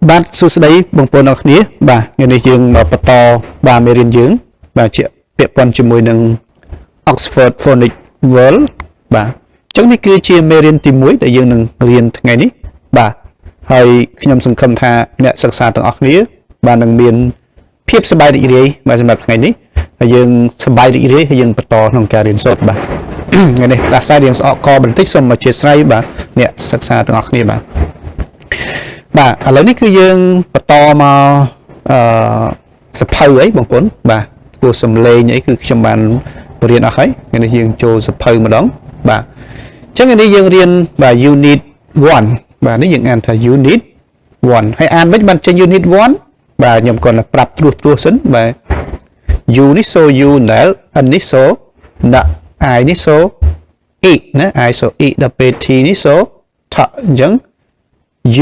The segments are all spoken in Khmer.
បាទសួស្តីបងប្អូនអរគ្នាបាទថ្ងៃនេះយើងមកបន្តបាទមេរៀនយើងបាទជាពាក់ព័ន្ធជាមួយនឹង Oxford Phonics World បាទអញ្ចឹងនេះគឺជាមេរៀនទី1ដែលយើងនឹងរៀនថ្ងៃនេះបាទហើយខ្ញុំសង្ឃឹមថាអ្នកសិក្សាទាំងអស់គ្នាបាទនឹងមានភាពសប្បាយរីករាយបាទសម្រាប់ថ្ងៃនេះហើយយើងសប្បាយរីករាយហើយយើងបន្តក្នុងការរៀនសូត្របាទថ្ងៃនេះដាសាយរៀងស្អកកបន្តិចសូមអធិស្ឋានបាទអ្នកសិក្សាទាំងអស់គ្នាបាទបាទឥឡូវនេះគឺយើងបន្តមកសភៅអីបងប្អូនបាទគួរសំឡេងអីគឺខ្ញុំបានបរៀនអស់ហើយថ្ងៃនេះយើងចូលសភៅម្ដងបាទអញ្ចឹងថ្ងៃនេះយើងរៀនបាទ unit 1បាទនេះយើងអានថា unit 1ហើយអានមិនបានចេញ unit 1បាទខ្ញុំគាត់ប្រាប់ត្រួសសិនបាទ u នេះសូ u ដែល n នេះសូដាក់ i នេះសូ e ណា i សូ e ដល់ពេល t នេះសូថអញ្ចឹង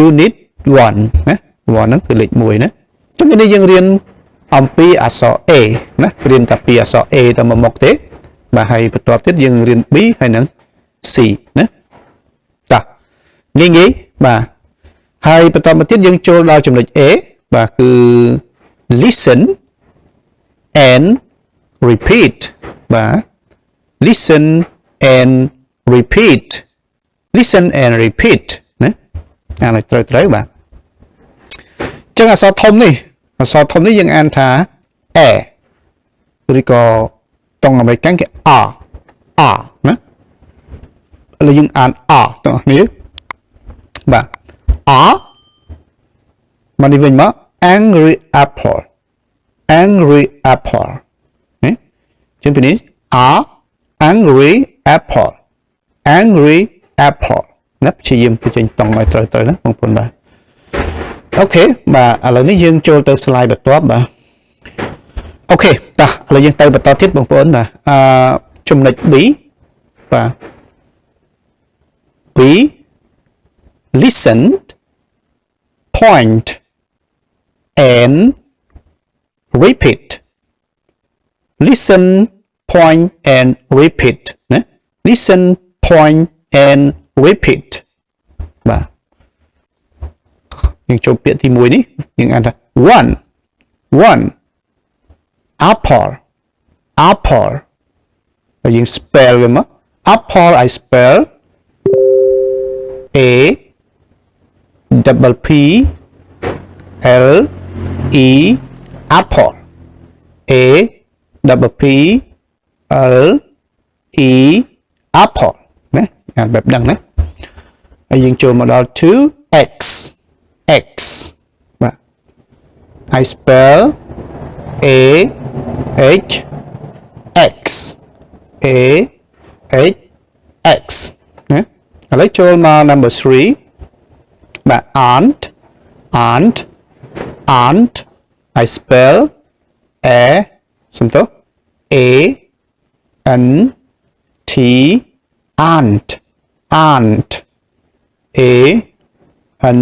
unit 1ណា1ហ្នឹងគឺលេខ1ណាអញ្ចឹងនេះយើងរៀនអំពីអក្សរ A ណារៀនតែពីអក្សរ A តែមួយមុខទេបាទហើយបន្ទាប់ទៀតយើងរៀន B ហើយនឹង C ណាតោះងាយបាទហើយបន្តមកទៀតយើងចូលដល់ចំណុច A បាទគឺ listen and repeat បាទ listen and repeat listen and repeat ណាអានឲ្យត្រូវបាទអញ្ចឹងអក្សរធំនេះយើងអានថា A ឬក៏តង់អាមេរិកគេ R ណាឥឡូវយើងអាន R តោះនេះបាទ R មកនេះវិញមក angry apple ណាជិះពីនេះ R angry apple ណាព្យាយាមបញ្ចេញតង់ឲ្យត្រូវណាបងប្អូនបាទអូខេបាទឥឡូវនេះយើងចូលទៅ slide បន្ទាប់បាទអូខេតោះឥឡូវយើងទៅបន្តទៀតបងប្អូនបាទចំណុច B បាទ B listen point and repeat listen point and repeat ណា listen point and repeat បាទយើងចូលពាក្យទី1នេះយើងអានថា one apple ហើយយើង spell វាមក apple I spell A double P L E apple A double P L E apple ណាអានបែបហ្នឹងណាហើយយើងចូលមកដល់ 2 X បាទ I spell A H X A H X ណាឥឡូវចូលមក number 3បាទ aunt I spell A សំទោស A N T aunt A N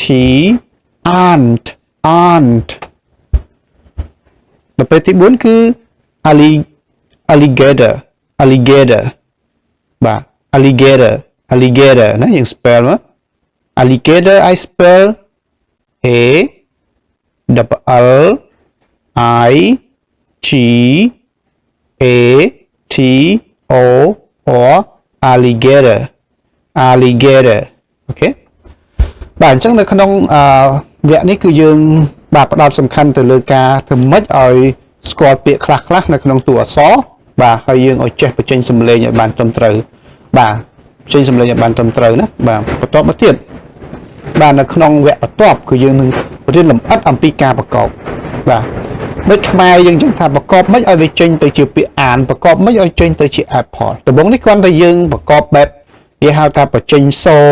T aunt ដល់ពេលទី4គឺ alligator បាទ alligator ណាយើង spell មក alligator I spell A double L I G A T O or alligator អូខេបាទអញ្ចឹងនៅក្នុងវគ្គនេះគឺយើងបាទផ្ដោតសំខាន់ទៅលើការធ្វើម៉េចឲ្យស្គាល់ពាក្យខ្លះនៅក្នុងតួអក្សរបាទហើយយើងឲ្យចេះបញ្ចេញសំឡេងឲ្យបានត្រឹមត្រូវបាទបញ្ចេញសំឡេងឲ្យបានត្រឹមត្រូវណាបាទបន្តមកទៀតបាទនៅក្នុងវគ្គបន្ទាប់គឺយើងនឹងរៀនលម្អិតអំពីការប្រកបបាទដូចខ្មែរយើងចឹងថាប្រកបមិនឲ្យវាចេញទៅជាពាក្យអានប្រកបមិនឲ្យចេញទៅជា apple ដំបូងនេះគ្រាន់តែយើងប្រកបបែបគេហៅថាបញ្ចេញសូរ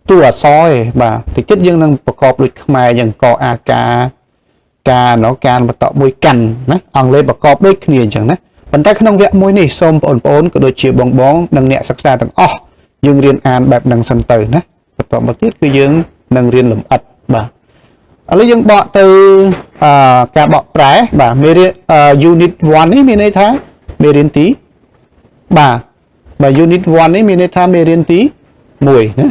តួអក្សរឯងបាទតិចទៀតយើងនឹងប្រកបដូចខ្មែរយ៉ាងកអាការបន្តមួយកាន់ណាអង់គ្លេសប្រកបដូចគ្នាអញ្ចឹងណាប៉ុន្តែក្នុងវគ្គមួយនេះសូមបងប្អូនក៏ដូចជាបងនិងអ្នកសិក្សាទាំងអស់យើងរៀនអានបែបហ្នឹងសិនទៅណាបន្តមកទៀតគឺយើងនឹងរៀនលម្អិតបាទ ឥឡូវយើងបកទៅការបកប្រែបាទមេរៀន unit 1 នេះមានន័យថាមេរៀនទីបាទ unit 1 នេះមានន័យថាមេរៀនទី1ណា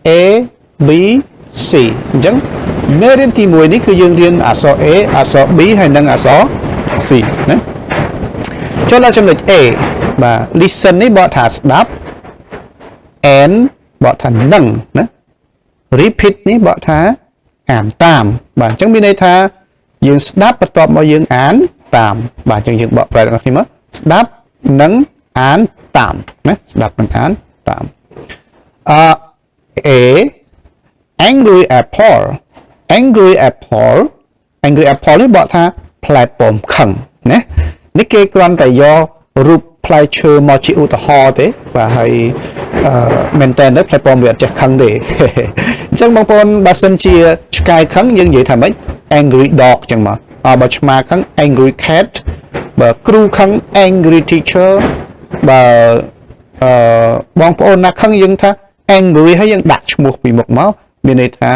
A B C C អញ្ចឹងមេរៀនទី1នេះគឺយើងរៀនអក្សរ A អក្សរ B ហើយនិងអក្សរ C ណាចូលដល់ចំណុច A បាទ listen នេះបកថាស្ដាប់ and បកថានឹងណា repeat នេះបកថាអានតាមបាទអញ្ចឹងមានន័យថាយើងស្ដាប់បន្ទាប់មកយើងអានតាមបាទអញ្ចឹងយើងបកប្រែដល់គ្នាមកស្ដាប់និងអានតាមណាស្ដាប់និងអានតាមA angry apple angry apple នេះបកថាផ្លែប៉ោមខឹងណានេះគេគ្រាន់តែយករូបផ្លែឈើមកជាឧទាហរណ៍ទេបាទហើយមែនតើផ្លែប៉ោមវាអត់ចេះខឹងទេអញ្ចឹងបងប្អូនបើសិនជាឆ្កែខឹងយើងនិយាយថាម៉េច angry dog អញ្ចឹងមកបើឆ្មាខឹង angry cat បើគ្រូខឹង angry teacher បើបងប្អូនណាខឹងយើងថា angry ហើយយើងដាក់ឈ្មោះពីមុខមកមានន័យថា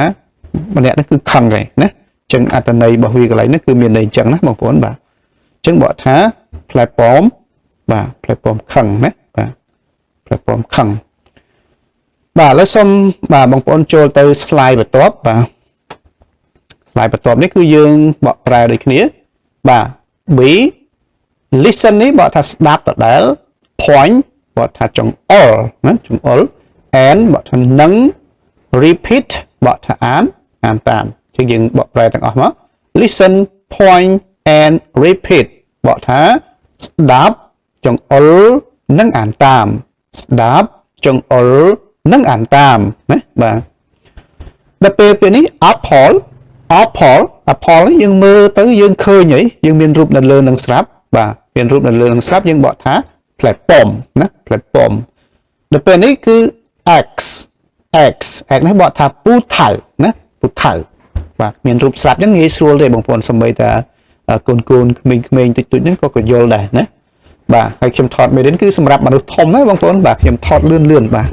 ម្នាក់នេះគឺខឹងហើយណាអញ្ចឹងអត្ថន័យរបស់វាកន្លែងនេះគឺមានន័យអញ្ចឹងណាបងប្អូនបាទអញ្ចឹងបកថាផ្លែប៉ោមបាទផ្លែប៉ោមខឹងណាបាទផ្លែប៉ោមខឹងបាទឥឡូវសូមបាទបងប្អូនចូលទៅ slide បន្ទាប់បាទ slide បន្ទាប់នេះគឺយើងបកប្រែដូចគ្នាបាទ B listen នេះបកថាស្ដាប់ដដែល point បកថាចង្អុលណាចង្អុល and បកថានឹង repeat បកថាអានតាមអញ្ចឹងយើងបកប្រែទាំងអស់មក listen point and repeat បកថាស្ដាប់ចង្អុលនិងអានតាមស្ដាប់ចង្អុលនិងអានតាមណាបាទដល់ពេលពេលនេះ apple នេះយើងមើលទៅយើងឃើញហីយើងមានរូបនៅលើនឹងស្រាប់បាទមានរូបនៅលើនឹងស្រាប់យើងបកថាផ្លែប៉ោមណាផ្លែប៉ោមដល់ពេលនេះគឺ x នេះបកថាពូថៅណាពូថៅបាទមានរូបស្រាប់អញ្ចឹងងាយស្រួលទេបងប្អូនសម្បីតាកូនក្មេងៗតិចហ្នឹងក៏យល់ដែរណាបាទហើយខ្ញុំថតមេរៀនគឺសម្រាប់មនុស្សធំណាបងប្អូនបាទខ្ញុំថតលឿនបាទ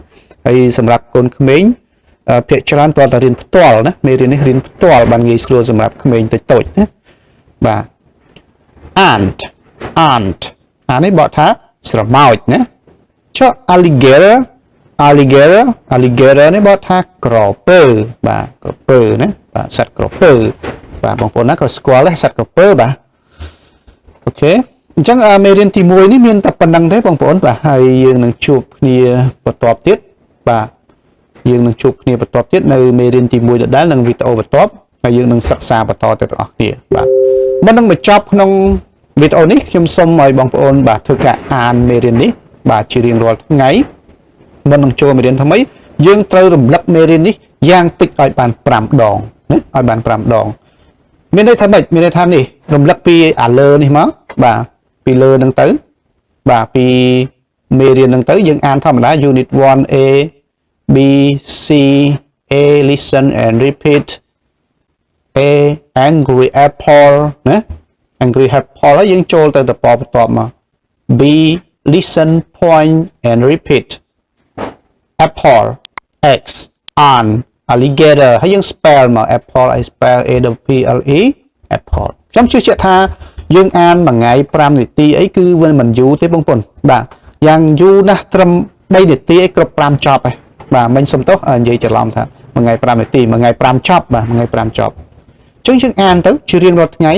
ហើយសម្រាប់កូនក្មេងភាគច្រើនតើរៀនផ្ទាល់ណាមេរៀននេះរៀនផ្ទាល់បានងាយស្រួលសម្រាប់ក្មេងតូចណាបាទ ant នេះបកថាស្រមោចណាចុះ alligator នេះបកថាក្រពើបាទក្រពើណាបាទសត្វក្រពើបាទបងប្អូនណាក៏ស្គាល់ដែរសត្វក្រពើបាទអូខេអញ្ចឹងមេរៀនទី1នេះមានតែប៉ុណ្្នឹងទេបងប្អូនបាទហើយយើងនឹងជួបគ្នាបន្តទៀតបាទយើងនឹងជួបគ្នាបន្តទៀតនៅមេរៀនទី1ដដែលនឹងវីដេអូបន្ទាប់ហើយយើងនឹងសិក្សាបន្តទៅទាំងអស់គ្នាបាទមុននឹងបញ្ចប់ក្នុងវីដេអូនេះខ្ញុំសូមឲ្យបងប្អូនបាទធ្វើការអានមេរៀននេះបាទជារៀងរាល់ថ្ងៃមុននឹងចូលមេរៀនថ្មីយើងត្រូវរំលឹកមេរៀននេះយ៉ាងតិចឲ្យបាន5ដងណាឲ្យបាន5ដងមានន័យថាម៉េចមានន័យថានេះរំលឹកពីអាលើនេះមកបាទពីលើនឹងទៅបាទពីមេរៀននឹងទៅយើងអានធម្មតា unit 1A B C A listen and repeat A angry apple ណា angry apple ហើយយើងចូលទៅតបបន្ទាប់មក B listen point and repeat apple X on alligator ហើយយើង spell មក apple I spell A W P L E apple ខ្ញុំជឿជាក់ថាយើងអានមួយថ្ងៃ5នាទីអីគឺវាមិនយូរទេបងប្អូនបាទយ៉ាងយូរណាស់ត្រឹម3នាទីអីគ្រប់5ចប់ហើយបាទមិញសុំទោសនិយាយច្រឡំថាមួយថ្ងៃ5នាទីមួយថ្ងៃ5ចប់បាទមួយថ្ងៃ5ចប់អញ្ចឹងយើងអានទៅជារៀងរាល់ថ្ងៃ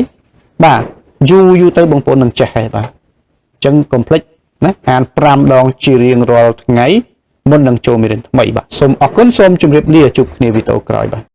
បាទយូរទៅបងប្អូននឹងចេះហើយបាទអញ្ចឹងកុំភ្លេចណាអាន5ដងជារៀងរាល់ថ្ងៃមុននឹងចូលមេរៀនថ្មីបាទសូមអរគុណសូមជម្រាបលាជួបគ្នាវីដេអូក្រោយបាទ